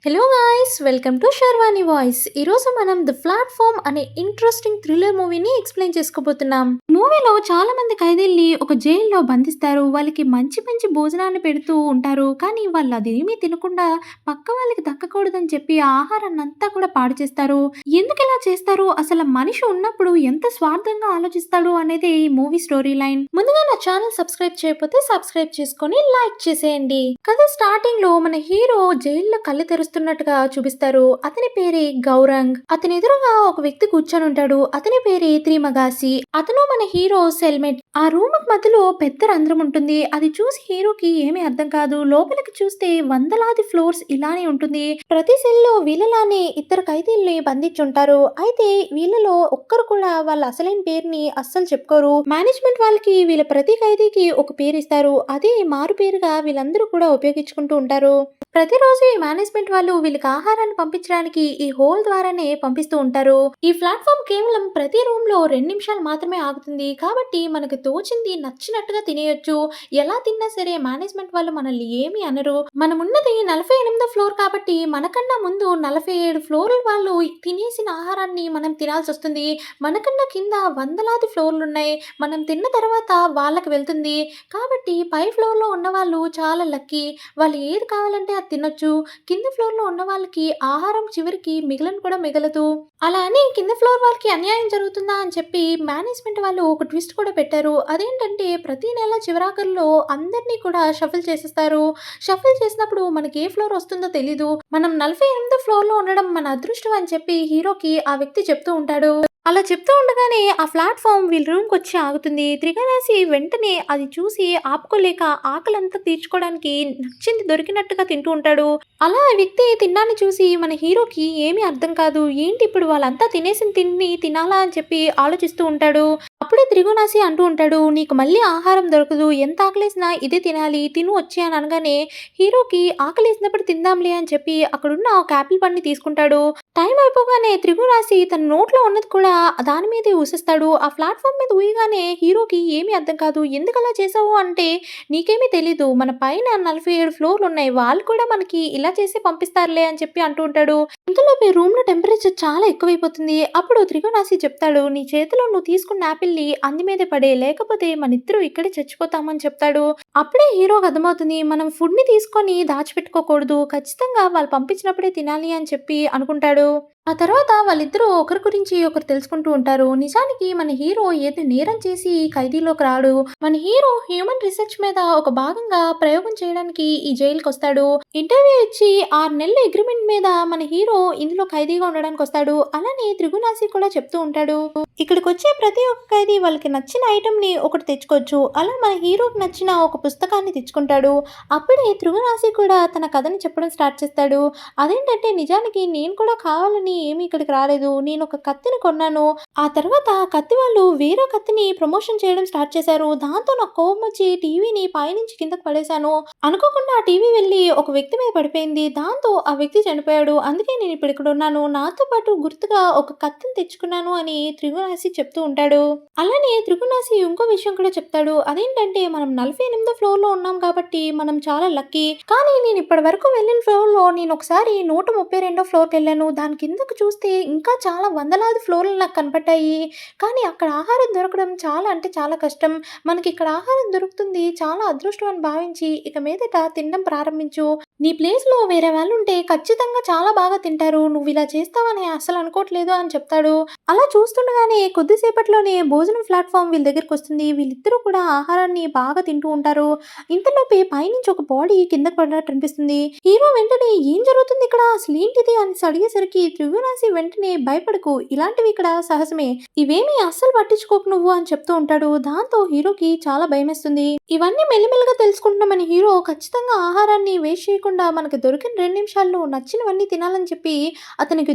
Hello guys, welcome to Sharvani voice. ఈరోజు మనం the platform అనే ఇంట్రెస్టింగ్ థ్రిల్లర్ మూవీని ఎక్స్ప్లెయిన్ చేసుకోబోతున్నాం. మూవీలో చాలా మంది ఖైదీల్ని ఒక జైల్లో బంధిస్తారు. వాళ్ళకి మంచి మంచి భోజనాన్ని పెడుతూ ఉంటారు. కానీ వాళ్ళు అదేమీ తినకుండా పక్క వాళ్ళకి దక్కకూడదని చెప్పి ఆ ఆహారాన్ని అంతా కూడా పాడు చేస్తారు. ఎందుకు ఇలా చేస్తారు, అసలు మనిషి ఉన్నప్పుడు ఎంత స్వార్థంగా ఆలోచిస్తాడు అనేది ఈ మూవీ స్టోరీ లైన్. ముందుగా నా ఛానల్ సబ్స్క్రైబ్ చేయకపోతే సబ్స్క్రైబ్ చేసుకొని లైక్ చేసేయండి. కథ స్టార్టింగ్ లో మన హీరో జైల్లో కళ్ళు తెరుస్తున్నట్టుగా చూపిస్తారు. అతని పేరే గౌరంగ్. అతని ఎదురుగా ఒక వ్యక్తి కూర్చొని ఉంటాడు. అతని పేరే త్రిమగాసి. అతను మన హీరో సెల్మెట్. ఆ రూమ్ మధ్యలో పెద్ద రంధ్రం ఉంటుంది. అది చూసి హీరోకి ఏమీ అర్థం కాదు. లోపలికి చూస్తే వందలాది ఫ్లోర్స్ ఇలానే ఉంటుంది. ప్రతి సెల్ లో వీళ్ళలానే ఇద్దరు ఖైదీల్ని బంధించుంటారు. అయితే వీళ్ళలో ఒక్కరు కూడా వాళ్ళ అసలైన పేరుని అస్సలు చెప్పుకోరు. మేనేజ్మెంట్ వాళ్ళకి వీళ్ళ ప్రతి ఖైదీకి ఒక పేరు ఇస్తారు. అదే మారు పేరుగా వీళ్ళందరూ కూడా ఉపయోగించుకుంటూ ఉంటారు. ప్రతిరోజు ఈ మేనేజ్మెంట్ వాళ్ళు వీళ్ళకి ఆహారాన్ని పంపించడానికి ఈ హోల్ ద్వారానే పంపిస్తూ ఉంటారు. ఈ ప్లాట్ఫామ్ కేవలం ప్రతి రూమ్ లో 2 నిమిషాలు మాత్రమే ఆగుతుంది. కాబట్టి మనకు తోచింది నచ్చినట్టుగా తినేయొచ్చు. ఎలా తిన్నా సరే మేనేజ్మెంట్ వాళ్ళు మనల్ని ఏమీ అనరు. మనం ఉన్నది 48వ ఫ్లోర్ కాబట్టి మనకన్నా ముందు 47 ఫ్లోర్ల వాళ్ళు తినేసిన ఆహారాన్ని మనం తినాల్సి వస్తుంది. మనకన్నా కింద వందలాది ఫ్లోర్లు ఉన్నాయి. మనం తిన్న తర్వాత వాళ్ళకి వెళ్తుంది. కాబట్టి పై ఫ్లోర్ లో ఉన్న వాళ్ళు చాలా లక్కీ. వాళ్ళు ఏది కావాలంటే అది తినొచ్చు. కింద ఫ్లోర్ లో ఉన్న వాళ్ళకి ఆహారం చివరికి మిగలను కూడా మిగలదు. అలా అని కింద ఫ్లోర్ వాళ్ళకి అన్యాయం జరుగుతుందా అని చెప్పి మేనేజ్మెంట్ వాళ్ళు ఒక ట్విస్ట్ కూడా పెట్టారు. అదేంటంటే ప్రతి నెల చివరాఖరులో అందరినీ కూడా షఫిల్ చేసేస్తారు. షఫిల్ చేసినప్పుడు మనకి ఏ ఫ్లోర్ వస్తుందో తెలీదు. మనం 48వ ఫ్లోర్ లో ఉండడం మన అదృష్టం అని చెప్పి హీరోకి ఆ వ్యక్తి చెప్తూ ఉంటాడు. అలా చెప్తూ ఉండగానే ఆ ప్లాట్ఫామ్ వీళ్ళ రూమ్కి వచ్చి ఆగుతుంది. త్రిగరాసి వెంటనే అది చూసి ఆపుకోలేక ఆకలంతా తీర్చుకోవడానికి నచ్చింది దొరికినట్టుగా తింటూ ఉంటాడు. అలా ఆ వ్యక్తి తిన్నాన్ని చూసి మన హీరోకి ఏమీ అర్థం కాదు. ఏంటి ఇప్పుడు వాళ్ళంతా తినేసిన తిండి తినాలా అని చెప్పి ఆలోచిస్తూ ఉంటాడు. అప్పుడే త్రిగుణాసి అంటూ ఉంటాడు, నీకు మళ్ళీ ఆహారం దొరకదు, ఎంత ఆకలేసినా ఇదే తినాలి, తిను వచ్చి అని అనగానే హీరోకి ఆకలేసినప్పుడు తిందాంలే అని చెప్పి అక్కడున్న ఒక యాపిల్ పండుని తీసుకుంటాడు. టైం అయిపోగానే త్రిగుణాసి తన నోట్లో ఉన్నది కూడా దాని మీదే ఊసిస్తాడు. ఆ ప్లాట్ఫామ్ మీద ఊయగానే హీరోకి ఏమీ అర్థం కాదు. ఎందుకు అలా చేసావు అంటే, నీకేమీ తెలీదు, మన పైన 47 ఫ్లోర్లు ఉన్నాయి, వాళ్ళు కూడా మనకి ఇలా చేసి పంపిస్తారులే అని చెప్పి అంటూ ఉంటాడు. ఇంతలోపే రూమ్ లో టెంపరేచర్ చాలా ఎక్కువైపోతుంది. అప్పుడు త్రిగుణాసి చెప్తాడు, నీ చేతిలో నువ్వు తీసుకున్న యాపిల్ని అంది మీదే పడే, లేకపోతే మన ఇద్దరు ఇక్కడే చచ్చిపోతామని చెప్తాడు. అప్పుడే హీరోకి అర్థమవుతుంది, మనం ఫుడ్ ని తీసుకొని దాచిపెట్టుకోకూడదు, ఖచ్చితంగా వాళ్ళు పంపించినప్పుడే తినాలి అని చెప్పి అనుకుంటాడు. ఆ తర్వాత వాళ్ళిద్దరూ ఒకరి గురించి ఒకరు తెలుసుకుంటూ ఉంటారు. నిజానికి మన హీరో ఏదో నేరం చేసి ఖైదీలోకి రాడు. మన హీరో హ్యూమన్ రీసెర్చ్ మీద ఒక భాగంగా ప్రయోగం చేయడానికి ఈ జైలుకి వస్తాడు. ఇంటర్వ్యూ ఇచ్చి 6 నెలల అగ్రిమెంట్ మీద మన హీరో ఇందులో ఖైదీగా ఉండడానికి వస్తాడు. అలానే త్రిగుణాసి కూడా చెప్తూ ఉంటాడు, ఇక్కడికి వచ్చే ప్రతి ఒక్క ఖైదీ వాళ్ళకి నచ్చిన ఐటమ్ ని ఒకటి తెచ్చుకోవచ్చు. అలా మన హీరోకి నచ్చిన ఒక పుస్తకాన్ని తెచ్చుకుంటాడు. అప్పుడే త్రిగుణాసి కూడా తన కథని చెప్పడం స్టార్ట్ చేస్తాడు. అదేంటంటే, నిజానికి నేను కూడా కావాలని ఏమి ఇక్కడికి రాలేదు, నేను ఒక కత్తిని కొన్నాను. ఆ తర్వాత కత్తి వాళ్ళు వేరే కత్తిని ప్రమోషన్ చేయడం స్టార్ట్ చేశారు. దాంతో నాకు కోపం వచ్చి టీవీని పైనుంచి కిందకు పడేశాను. అనుకోకుండా ఆ టీవీ వెళ్ళి ఒక వ్యక్తి మీద పడిపోయింది. దాంతో ఆ వ్యక్తి చనిపోయాడు. అందుకే నేను ఇప్పుడు ఇక్కడ ఉన్నాను. నాతో పాటు గుర్తుగా ఒక కత్తిని తెచ్చుకున్నాను అని త్రిగుణాసి చెప్తూ ఉంటాడు. అలానే త్రిగుణాసి ఇంకో విషయం కూడా చెప్తాడు. అదేంటంటే, మనం 48వ ఫ్లోర్ లో ఉన్నాం కాబట్టి మనం చాలా లక్కీ. కానీ నేను ఇప్పటి వరకు వెళ్ళిన ఫ్లోర్ లో నేను ఒకసారి 132వ ఫ్లోర్కి వెళ్ళాను. దాని కిందకు చూస్తే ఇంకా చాలా వందలాది ఫ్లోర్లు నాకు కనపడ్డాయి. కానీ అక్కడ ఆహారం దొరకడం చాలా అంటే చాలా కష్టం. మనకి ఇక్కడ ఆహారం దొరుకుతుంది, చాలా అదృష్టం అని భావించి ఇక మీదట తినడం ప్రారంభించు. నీ ప్లేస్ లో వేరే వాళ్ళు ఉంటే ఖచ్చితంగా చాలా బాగా తింటారు. నువ్వు ఇలా చేస్తావని అసలు అనుకోవట్లేదు అని చెప్తాడు. అలా చూస్తుండగానే కొద్దిసేపట్లోనే భోజనం ప్లాట్ఫామ్ వీళ్ళ దగ్గరికి వస్తుంది. వీళ్ళిద్దరూ కూడా ఆహారాన్ని బాగా తింటూ ఉంటారు. ఇంతలోపే పైనుంచి ఒక బాడీ కిందకు పడినట్టు అనిపిస్తుంది. హీరో వెంటనే ఏం జరుగుతుంది ఇక్కడ, అసలు ఏంటిది అని అడిగేసరికి త్రిగుణాసి వెంటనే భయపడకు, ఇలాంటివి ఇక్కడ సహజమే, ఇవేమీ అస్సలు పట్టించుకోకు నువ్వు అని చెప్తూ ఉంటాడు. దాంతో హీరోకి చాలా భయమేస్తుంది. ఇవన్నీ మెల్లిమెల్లిగా తెలుసుకుంటున్నామని హీరో ఖచ్చితంగా ఆహారాన్ని వేస్ట్ చేయకుండా మనకి దొరికిన 2 నిమిషాల్లో నచ్చినవన్నీ తినాలని చెప్పి అతనికి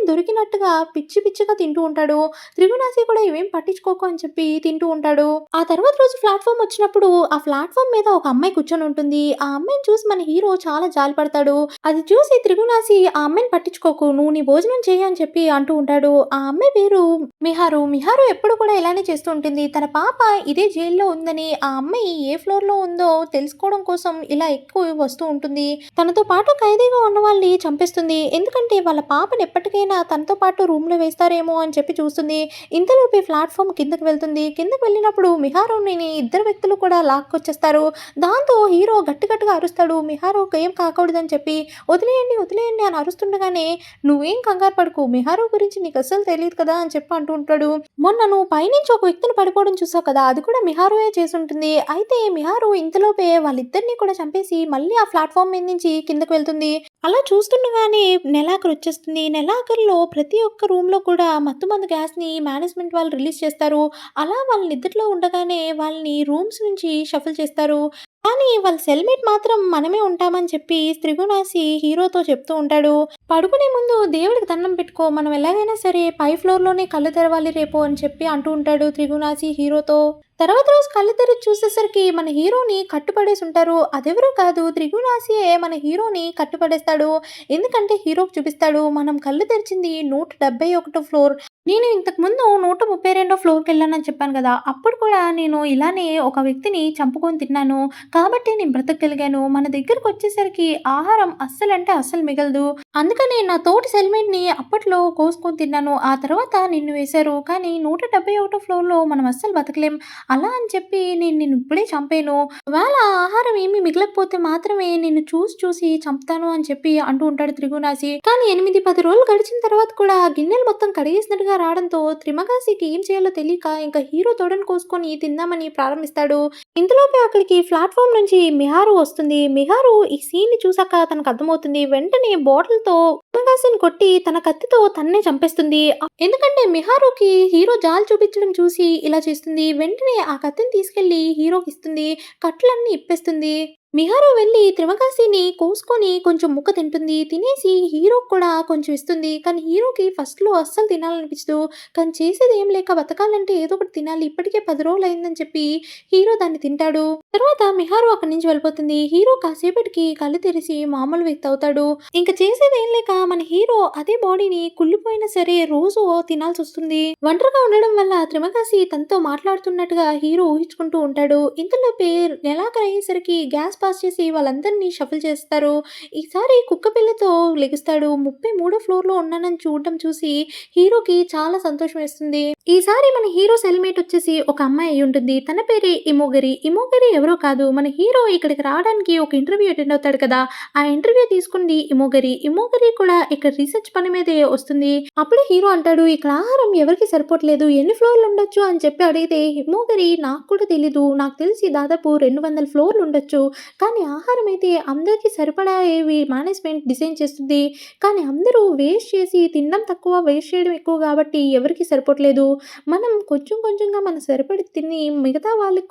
దొరికినట్టుగా పిచ్చి పిచ్చిగా తింటూ ఉంటాడు. త్రిగుణాసి కూడా ఇవేం పట్టించుకోకు అని చెప్పి తింటూ ఉంటాడు. ఆ తర్వాత రోజు ప్లాట్ఫామ్ వచ్చినప్పుడు ఆ ప్లాట్ఫామ్ మీద ఒక అమ్మాయి కూర్చొని ఉంటుంది. ఆ అమ్మాయిని చూసి మన హీరో చాలా జాలిపడతాడు. అది చూసి త్రిగుణాసి త్రిగుణాసి ఆ అమ్మాయిని పట్టించుకోకు, నువ్వు నీ భోజనం చెయ్యి అని చెప్పి అంటూ ఉంటాడు. ఆ అమ్మాయి పేరు మిహారు. మిహారు ఎప్పుడు కూడా ఇలానే చేస్తూ ఉంటుంది. తన పాప ఇదే జైల్లో ఉందని, ఆ అమ్మాయి ఏ ఫ్లోర్‌లో ఉందో తెలుసుకోవడం కోసం ఇలా ఎక్కువ వస్తూ ఉంటుంది. తనతో పాటు ఖైదీగా ఉన్న వాళ్ళని చంపేస్తుంది. ఎందుకంటే వాళ్ళ పాపని ఎప్పటికైనా తనతో పాటు రూమ్‌లో వేస్తారేమో అని చెప్పి చూస్తుంది. ఇంతలోపే ప్లాట్‌ఫార్మ్ కిందకి వెళ్తుంది. కిందకి వెళ్ళినప్పుడు మిహారుని ఇద్దరు వ్యక్తులు కూడా లాక్కొచ్చేస్తారు. దాంతో హీరో గట్టి గట్టిగా అరుస్తాడు. మిహారుకి ఏం కాకూడదని చెప్పి, "వదిలేయండి, వదిలేయండి" అని అరుస్తుండగానే, "నువ్వేం కంగారు పడకు. మిహారు గురించి నీకు అస్సలు తెలీదు కదా" అని చెప్పి అంటూ ఉంటాడు. "మొన్న నువ్వు పైనుంచి ఒక వ్యక్తిని పడిపోవడం చూసావు కదా! అది కూడా మిహారుయే చేసుంటుంది." అయితే మిహారు ఇంతలోపే వాళ్ళిద్దరిని కూడా చంపేసి మళ్ళీ ఆ ప్లాట్‌ఫార్మ్ మీద నుంచి కిందకి వెళ్తుంది. అలా చూస్తుండగానే నెలాఖరొచ్చేస్తుంది. నెలాఖరులో ప్రతి ఒక్క రూమ్‌లో కూడా మత్తుమందు గ్యాస్‌ని మేనేజ్‌మెంట్ వాళ్ళు రిలీజ్ చేస్తారు. అలా వాళ్ళ నిద్దట్లో ఉండగానే వాళ్ళని రూమ్స్ నుంచి షఫుల్ చేస్తారు. కానీ వాళ్ళ సెల్‌మేట్ మాత్రం మనమే ఉంటామని చెప్పి త్రిగుణాసి హీరోతో చెప్తూ ఉంటాడు. "పడుకునే ముందు దేవుడికి దండం పెట్టుకో. మనం ఎలాగైనా సరే పై ఫ్లోర్‌లోనే కళ్ళు తెరవాలి రేపు" అని చెప్పి అంటూ ఉంటాడు త్రిగుణాసి హీరోతో. తర్వాత రోజు కళ్ళు తెరిచి చూసేసరికి మన హీరోని కట్టుపడేసి ఉంటారు. అదెవరో కాదు, త్రిగుణాసియే మన హీరోని కట్టుపడేస్తాడు. ఎందుకంటే హీరోకి చూపిస్తాడు, "మనం కళ్ళు తెరిచింది 171 ఫ్లోర్. నేను ఇంతకుముందు 132 ఫ్లోర్‌కెళ్ళానని చెప్పాను గదా! అప్పుడు కూడా నేను ఇలానే ఒక వ్యక్తిని చంపుకొని తిన్నాను. కాబట్టి నేను బ్రతకగలిగాను. మన దగ్గరకొచ్చేసరికి ఆహారం అస్సలంటే అస్సలు మిగలదు. అందుకనే నా తోటి సెల్‌మేట్‌ని అప్పట్లో కోసుకొని తిన్నాను. ఆ తర్వాత నిన్ను వేశారు. కానీ 171 ఫ్లోర్‌లో మనం అస్సలు బతకలేం. అలా అని చెప్పి నేను నిన్నిప్పుడే చంపేను. ఒకవేళ ఆ ఆహారం ఏమీ మిగలకపోతే మాత్రమే నిన్ను చూసి చూసి చంపుతాను" అని చెప్పి అంటూ ఉంటాడు త్రిగుణాసి. కానీ 8, 10 రోజులు గడిచిన తర్వాత కూడా ఆ గిన్నెలు మొత్తం కడిగేసినట్టుగా రావడంతో త్రిమగాసికి ఏం చేయాలో తెలియక ఇంకా హీరో తొడను కోసుకొని తిందామని ప్రారంభిస్తాడు. ఇంతలోపే అక్కడికి ప్లాట్‌ఫార్మ్ నుంచి మిహారు వస్తుంది. మిహారు ఈ సీన్‌ని చూసాక తనకు అర్థమవుతుంది. వెంటనే బాటిల్‌తో త్రిమగాసిని కొట్టి తన కత్తితో తన్నే చంపేస్తుంది. ఎందుకంటే మిహారుకి హీరో జాలి చూపించడం చూసి ఇలా చేస్తుంది. వెంటనే ఆ కత్తిని తీసుకెళ్లి హీరోకిస్తుంది. కట్లన్నీ ఇప్పేస్తుంది. మిహారు వెళ్లి త్రిమగాసిని కోసుకొని కొంచెం ముక్క తింటుంది. తినేసి హీరోకి కూడా కొంచెం ఇస్తుంది. కానీ హీరోకి ఫస్ట్‌లో అస్సలు తినాలనిపించదు. కానీ చేసేదేం లేక బతకాలంటే ఏదో ఒకటి తినాలి. ఇప్పటికే 10 రోజులయిందని చెప్పి హీరో దాన్ని తింటాడు. తర్వాత మిహారు అక్కడి నుంచి వెళ్ళిపోతుంది. హీరో కాసేపటికి కళ్ళు తెరిసి మామూలు వ్యక్తి అవుతాడు. ఇంక చేసేదేం లేక మన హీరో అదే బాడీని కుళ్ళిపోయినా సరే రోజు తినాల్సొస్తుంది. ఒంటరిగా ఉండడం వల్ల త్రిమగాసి తనతో మాట్లాడుతున్నట్టుగా హీరో ఊహించుకుంటూ ఉంటాడు. ఇంతలోపే నెలాఖరయ్యేసరికి గ్యాస్ పాస్ చేసి వాళ్ళందరినీ షఫుల్ చేస్తారు. ఈసారి కుక్కపిల్లతో లెగుస్తాడు. 33 ఫ్లోర్‌లో ఉన్నానని చూడడం చూసి హీరోకి చాలా సంతోషం వేస్తుంది. ఈసారి మన హీరో సెల్‌మేట్ వచ్చేసి ఒక అమ్మాయి అయ్యుంటుంది. తన పేరే ఇమోగరి. ఇమోగరి ఎవరో కాదు, మన హీరో ఇక్కడికి రావడానికి ఒక ఇంటర్వ్యూ అటెండ్ అవుతాడు కదా! ఆ ఇంటర్వ్యూ తీసుకుంది ఇమోగరి. ఇమోగరి కూడా ఇక్కడ రీసెర్చ్ పని మీదే వస్తుంది. అప్పుడే హీరో అంటాడు, "ఇక్కడ ఆహారం ఎవరికీ సరిపోవట్లేదు. ఎన్ని ఫ్లోర్‌లు ఉండొచ్చు" అని చెప్పి అడిగితే ఇమోగరి, "నాకు కూడా తెలీదు. నాకు తెలిసి దాదాపు 200 ఫ్లోర్‌లు ఉండొచ్చు. కానీ ఆహారం అయితే అందరికీ సరిపడాయేవి మేనేజ్‌మెంట్ డిజైన్ చేస్తుంది. కానీ అందరూ వేస్ట్ చేసి తినడం తక్కువ, వేస్ట్ చేయడం ఎక్కువ కాబట్టి ఎవరికీ సరిపోవట్లేదు. మనం కొంచెం కొంచెంగా మనకు సరిపడి తిని మిగతా వాళ్ళకి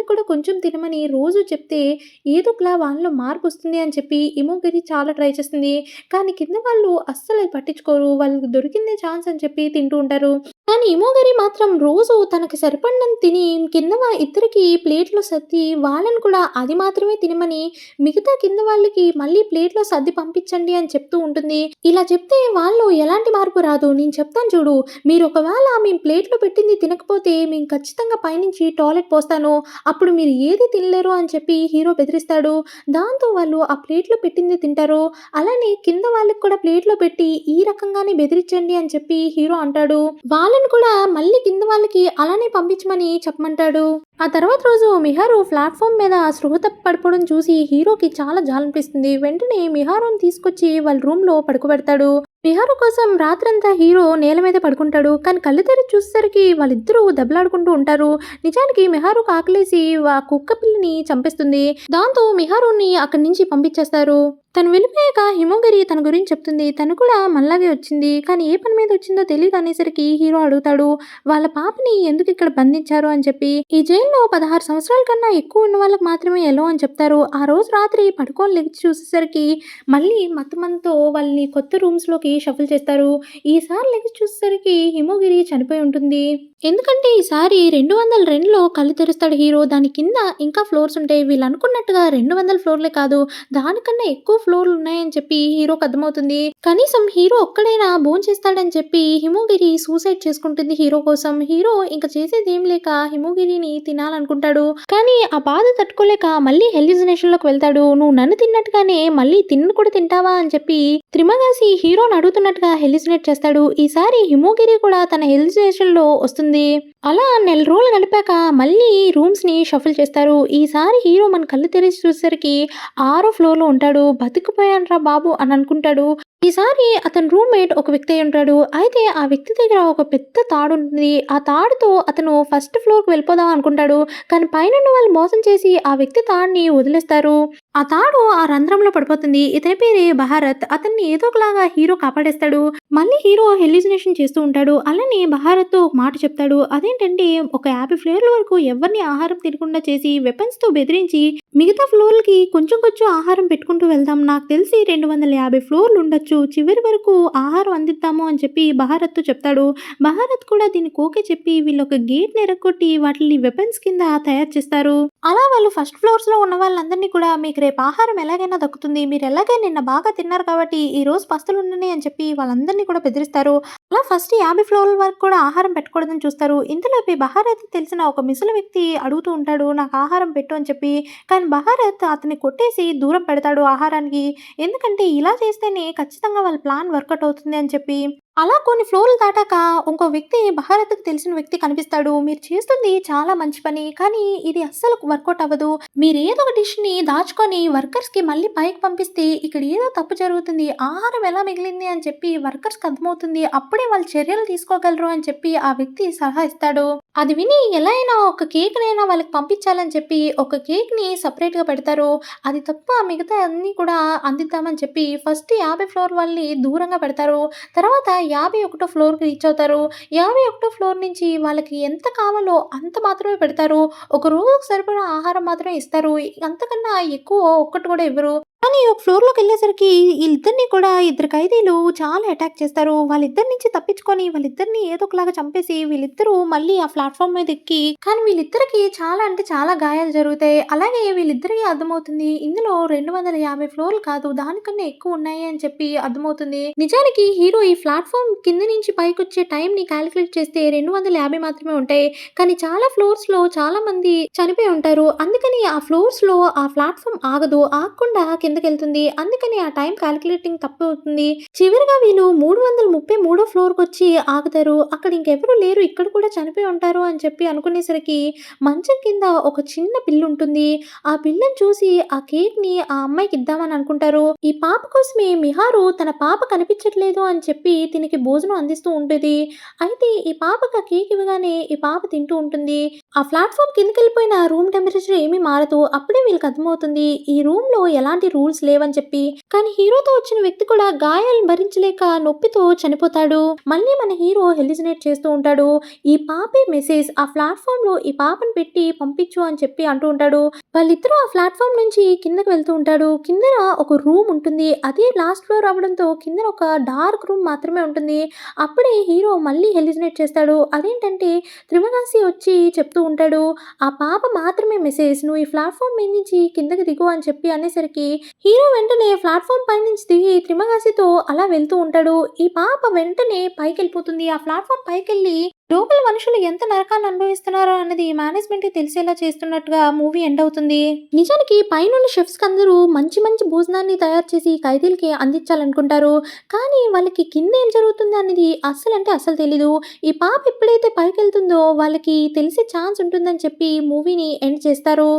కూడా కొంచెం తినమని రోజు చెప్తే ఏదో ఒకలా వాళ్ళలో మార్పొస్తుంది" అని చెప్పి ఇమోగరి చాలా ట్రై చేస్తుంది. కానీ కింద వాళ్ళు అస్సలు అది పట్టించుకోరు. వాళ్ళకి దొరికిందే ఛాన్స్ అని చెప్పి తింటూ ఉంటారు. కానీ ఇమోగరి మాత్రం రోజు తనకి సరిపడినంత తిని కింద ఇద్దరికి ప్లేట్‌లో సర్ది వాళ్ళని కూడా అది మాత్రమే తినమని, మిగతా కింద వాళ్ళకి మళ్ళీ ప్లేట్‌లో సర్ది పంపించండి అని చెప్తూ ఉంటుంది. ఇలా చెప్తే వాళ్ళలో ఎలాంటి మార్పు రాదు. నేను చెప్తాను చూడు, మీరు ఒకవేళ మేము ప్లేట్‌లో పెట్టింది తినకపోతే మేము ఖచ్చితంగా పైనుంచి టాయిలెట్ పోస్తాను. అప్పుడు మీరు ఏది తినలేరు అని చెప్పి హీరో బెదిరిస్తాడు. దాంతో వాళ్ళు ఆ ప్లేట్‌లో పెట్టింది తింటారు. అలానే కింద వాళ్ళకి కూడా ప్లేట్‌లో పెట్టి ఈ రకంగానే బెదిరించండి అని చెప్పి హీరో అంటాడు. వాళ్ళని కూడా మళ్ళీ కింద వాళ్ళకి అలానే పంపించమని చెప్పమంటాడు. ఆ తర్వాత రోజు మిహారు ప్లాట్‌ఫార్మ్ మీద స్పృహ తప్పి పడిపోవడం చూసి హీరోకి చాలా జాలనిపిస్తుంది. వెంటనే మిహారుని తీసుకొచ్చి వాళ్ళ రూమ్‌లో పడుకోబెడతాడు. మిహారు కోసం రాత్రంతా హీరో నేల మీద పడుకుంటాడు. కానీ కళ్ళు తెరిచి చూసేసరికి వాళ్ళిద్దరూ దెబ్బలాడుకుంటూ ఉంటారు. నిజానికి మిహారుకు ఆకలేసి కుక్క పిల్లని చంపేస్తుంది. దాంతో మిహారుని అక్కడి నుంచి పంపించేస్తారు. తను వెళ్ళిపోయాక హిమోగరి తన గురించి చెప్తుంది. తను కూడా మనలాగే వచ్చింది. కానీ ఏ పని మీద వచ్చిందో తెలీదు అనేసరికి హీరో అడుగుతాడు, వాళ్ళ పాపని ఎందుకు ఇక్కడ బంధించారు అని చెప్పి. ఈ జైల్లో 16 సంవత్సరాల కన్నా ఎక్కువ ఉన్న వాళ్ళకి మాత్రమే ఎలో అని చెప్తారు. ఆ రోజు రాత్రి పడుకొని లెగిచి చూసేసరికి మళ్ళీ మత్తుమందుతో వాళ్ళని కొత్త రూమ్స్‌లోకి ఫ్లోర్‌కి షఫుల్ చేస్తారు. ఈసారి లెగిసి చూసేసరికి హిమోగిరి చనిపోయి ఉంటుంది. ఎందుకంటే ఈసారి 202లో కళ్ళు తెరుస్తాడు హీరో. దాని కింద ఇంకా ఫ్లోర్స్ ఉంటాయి. వీళ్ళనుకున్నట్టుగా 200 ఫ్లోర్‌లే కాదు, దానికన్నా ఎక్కువ ఫ్లోర్‌లు ఉన్నాయని చెప్పి హీరోకి అర్థమవుతుంది. కనీసం హీరో ఒక్కడైనా భోంచేస్తాడని చెప్పి హిమోగిరి సూసైడ్ చేసుకుంటుంది హీరో కోసం. హీరో ఇంక చేసేదేం లేక హిమోగిరిని తినాలనుకుంటాడు. కానీ ఆ బాధ తట్టుకోలేక మళ్ళీ హెల్యూసినేషన్‌లోకి వెళ్తాడు. "నువ్వు నన్ను తిన్నట్టుగానే మళ్ళీ తిన్ను కూడా తింటావా?" అని చెప్పి త్రిమగాసి హీరోని అడుగుతున్నట్టుగా హెల్యూసినేట్ చేస్తాడు. ఈసారి హిమోగిరి కూడా తన హెల్యూసినేషన్‌లో వస్తుంది. అలా నెల రోజులు గడిపాక మళ్ళీ రూమ్స్‌ని షఫుల్ చేస్తారు. ఈసారి హీరో మన కళ్ళు తెరిచి చూసేసరికి 6వ ఫ్లోర్‌లో ఉంటాడు. బతికిపోయానురా బాబు అని అనుకుంటాడు. ఈసారి అతని రూమ్‌మేట్ ఒక వ్యక్తి అయి ఉంటాడు. అయితే ఆ వ్యక్తి దగ్గర ఒక పెద్ద తాడు ఉంటుంది. ఆ తాడుతో అతను ఫస్ట్ ఫ్లోర్‌కి వెళ్ళిపోదాం అనుకుంటాడు. కానీ పైనున్న వాళ్ళు మోసం చేసి ఆ వ్యక్తి తాడుని వదిలేస్తారు. ఆ తాడు ఆ రంధ్రంలో పడిపోతుంది. ఇతని పేరే బహారత్. అతన్ని ఏదో ఒకలాగా హీరో కాపాడేస్తాడు. మళ్ళీ హీరో హెల్యూసినేషన్ చేస్తూ ఉంటాడు. అలానే బహారత్‌తో ఒక మాట చెప్తాడు. అదేంటంటే ఒక 50 ఫ్లోర్‌ల వరకు ఎవరిని ఆహారం తినకుండా చేసి వెపన్స్‌తో బెదిరించి మిగతా ఫ్లోర్‌లకి కొంచెం కొంచెం ఆహారం పెట్టుకుంటూ వెళ్దాం. నాకు తెలిసి 250 ఫ్లోర్‌లు ఉండొచ్చు. చివరి వరకు ఆహారం అందిద్దాము అని చెప్పి బహారత్‌తో చెప్తాడు. బహారత్ కూడా దీనికి ఓకే చెప్పి వీళ్ళొక గేట్‌ని ఎరగొట్టి వాటిని వెపన్స్ కింద తయారు చేస్తారు. అలా వాళ్ళు ఫస్ట్ ఫ్లోర్స్‌లో ఉన్న వాళ్ళందరినీ కూడా మీకు రేపు ఆహారం ఎలాగైనా దక్కుతుంది. మీరు ఎలాగైనా నిన్న బాగా తిన్నారు కాబట్టి ఈరోజు పస్తులుండండి అని చెప్పి వాళ్ళందరినీ కూడా బెదిరిస్తారు. అలా ఫస్ట్ 50 ఫ్లోర్‌ల వరకు కూడా ఆహారం పెట్టకూడదని చూస్తారు. ఇంతలోపే బహారత్ తెలిసిన ఒక ముసలి వ్యక్తి అడుగుతూ ఉంటాడు, నాకు ఆహారం పెట్టు అని చెప్పి. కానీ బహారత్ అతన్ని కొట్టేసి దూరం పెడతాడు ఆహారానికి. ఎందుకంటే ఇలా చేస్తేనే ఖచ్చితంగా వాళ్ళ ప్లాన్ వర్కౌట్ అవుతుంది అని చెప్పి. అలా కొన్ని ఫ్లోర్‌లు దాటాక ఇంకో వ్యక్తి బహారత్‌కి తెలిసిన వ్యక్తి కనిపిస్తాడు. మీరు చేస్తుంది చాలా మంచి పని. కానీ ఇది అస్సలు వర్కౌట్ అవ్వదు. మీరేదో ఒక డిష్‌ని దాచుకొని వర్కర్స్‌కి మళ్ళీ పైకి పంపిస్తే ఇక్కడ ఏదో తప్పు జరుగుతుంది. ఆహారం ఎలా మిగిలింది అని చెప్పి వర్కర్స్‌కి అర్థమవుతుంది. అప్పుడే వాళ్ళు చర్యలు తీసుకోగలరు అని చెప్పి ఆ వ్యక్తి సలహా ఇస్తాడు. అది విని ఎలా అయినా ఒక కేక్‌నైనా వాళ్ళకి పంపించాలని చెప్పి ఒక కేక్‌ని సెపరేట్‌గా పెడతారు. అది తప్ప మిగతా అన్నీ కూడా అందిద్దామని చెప్పి ఫస్ట్ 50 ఫ్లోర్ వాళ్ళని దూరంగా పెడతారు. తర్వాత 51 ఫ్లోర్‌కి రీచ్ అవుతారు. 51 ఫ్లోర్ నుంచి వాళ్ళకి ఎంత కావాలో అంత మాత్రమే పెడతారు. ఒక రోజుకి సరిపడా ఆహారం మాత్రమే ఇస్తారు. అంతకన్నా ఎక్కువ ఒక్కటి కూడా ఇవ్వరు. కానీ ఒక ఫ్లోర్‌లోకెళ్ళేసరికి ఈళ్ళిద్దరిని కూడా ఇద్దరు ఖైదీలు చాలా అటాక్ చేస్తారు. వాళ్ళిద్దరి నుంచి తప్పించుకొని వాళ్ళిద్దరిని ఏదో ఒకలాగా చంపేసి వీళ్ళిద్దరూ మళ్ళీ ఆ ప్లాట్‌ఫార్మ్ మీద ఎక్కి కానీ వీళ్ళిద్దరికీ చాలా అంటే చాలా గాయాలు జరుగుతాయి. అలాగే వీళ్ళిద్దరికీ అర్థమవుతుంది ఇందులో 250 ఫ్లోర్‌లు కాదు దానికన్నా ఎక్కువ ఉన్నాయి అని చెప్పి అర్థమవుతుంది. నిజానికి హీరో ఈ ప్లాట్‌ఫార్మ్ కింద నుంచి పైకొచ్చే టైంని కాలిక్యులేట్ చేస్తే 250 మాత్రమే ఉంటాయి. కానీ చాలా ఫ్లోర్స్‌లో చాలా మంది చనిపోయి ఉంటారు. అందుకని ఆ ఫ్లోర్స్‌లో ఆ ప్లాట్‌ఫార్మ్ ఆగదు. ఆగకుండా కిందకెళ్తుంది. అందుకని ఆ టైం కాలిక్యులేటింగ్ తప్పు అవుతుంది. చివరిగా వీళ్ళు 333 ఫ్లోర్‌కొచ్చి ఆగుతారు. అక్కడ ఇంకెవరు లేరు. ఇక్కడ కూడా చనిపోయి ఉంటారు అని చెప్పి అనుకునేసరికి మంచం కింద ఒక చిన్న పిల్లుంటుంది. ఆ పిల్లని చూసి ఆ కేక్‌ని ఆ అమ్మాయికి ఇద్దామని అనుకుంటారు. ఈ పాప కోసమే మిహారు తన పాప కనిపించట్లేదు అని చెప్పి తినకి భోజనం అందిస్తూ ఉంటుంది. అయితే ఈ పాపకి ఆ కేక్ ఇవ్వగానే ఈ పాప తింటూ ఉంటుంది. ఆ ప్లాట్‌ఫార్మ్ కిందకెళ్ళిపోయిన రూమ్ టెంపరేచర్ ఏమీ మారదు. అప్పుడే వీళ్ళకి అర్థమవుతుంది ఈ రూమ్‌లో ఎలాంటి రూల్స్ లేవని చెప్పి. కానీ హీరోతో వచ్చిన వ్యక్తి కూడా గాయాలను భరించలేక నొప్పితో చనిపోతాడు. మళ్ళీ మన హీరో హెల్యూసినేట్ చేస్తూ ఉంటాడు. ఈ పాపే మెసేజ్ ఆ ప్లాట్‌ఫార్మ్ లో ఈ పాపను పెట్టి పంపించు అని చెప్పి అంటూ ఉంటాడు. వాళ్ళిద్దరూ ఆ ప్లాట్‌ఫార్మ్ నుంచి కిందకి వెళ్తూ ఉంటాడు. కిందన ఒక రూమ్ ఉంటుంది. అదే లాస్ట్ ఫ్లోర్ అవ్వడంతో కిందన ఒక డార్క్ రూమ్ మాత్రమే ఉంటుంది. అప్పుడే హీరో మళ్ళీ హెల్యూసినేట్ చేస్తాడు. అదేంటంటే త్రిమగాసి వచ్చి చెప్తూ ఉంటాడు. ఆ పాప మాత్రమే మెసేజ్ నువ్వు ఈ ప్లాట్‌ఫార్మ్ మీద నుంచి కిందకి దిగు అని చెప్పి అనేసరికి హీరో వెంటనే ప్లాట్‌ఫార్మ్ పైనుంచి దిగి త్రిమగాసితో అలా వెళ్తూ ఉంటాడు. ఈ పాప వెంటనే పైకెళ్ళిపోతుంది. ఆ ప్లాట్‌ఫార్మ్ పైకెళ్ళి లోపల మనుషులు ఎంత నరకాన్ని అనుభవిస్తున్నారో అన్నది మేనేజ్మెంట్‌కి తెలిసేలా చేస్తున్నట్టుగా మూవీ ఎండ్ అవుతుంది. నిజానికి పైనున్న షెఫ్స్ అందరూ మంచి మంచి భోజనాన్ని తయారు చేసి ఖైదీలకి అందించాలనుకుంటారు. కానీ వాళ్ళకి కింద ఏం జరుగుతుంది అనేది అస్సలంటే అస్సలు తెలీదు. ఈ పాప ఎప్పుడైతే పైకెళ్తుందో వాళ్ళకి తెలిసే ఛాన్స్ ఉంటుందని చెప్పి మూవీని ఎండ్ చేస్తారు.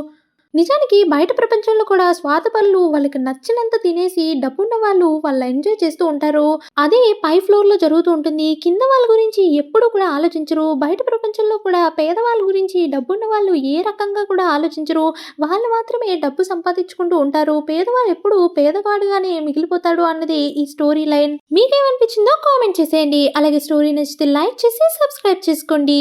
నిజానికి బయట ప్రపంచంలో కూడా స్వార్థపరులు వాళ్ళకి నచ్చినంత తినేసి డబ్బున్న వాళ్ళు ఎంజాయ్ చేస్తూ ఉంటారు. అదే పై ఫ్లోర్‌లో జరుగుతూ ఉంటుంది. కింద వాళ్ళ గురించి ఎప్పుడూ కూడా ఆలోచించరు. బయట ప్రపంచంలో కూడా పేదవాళ్ళ గురించి డబ్బున్న వాళ్ళు ఏ రకంగా కూడా ఆలోచించరు. వాళ్ళు మాత్రమే డబ్బు సంపాదించుకుంటూ ఉంటారు. పేదవాడు ఎప్పుడూ పేదవాడుగానే మిగిలిపోతాడు అన్నది ఈ స్టోరీ లైన్. మీకేమనిపించిందో కామెంట్ చేసేయండి. అలాగే స్టోరీ నచ్చితే లైక్ చేసి సబ్స్క్రైబ్ చేసుకోండి.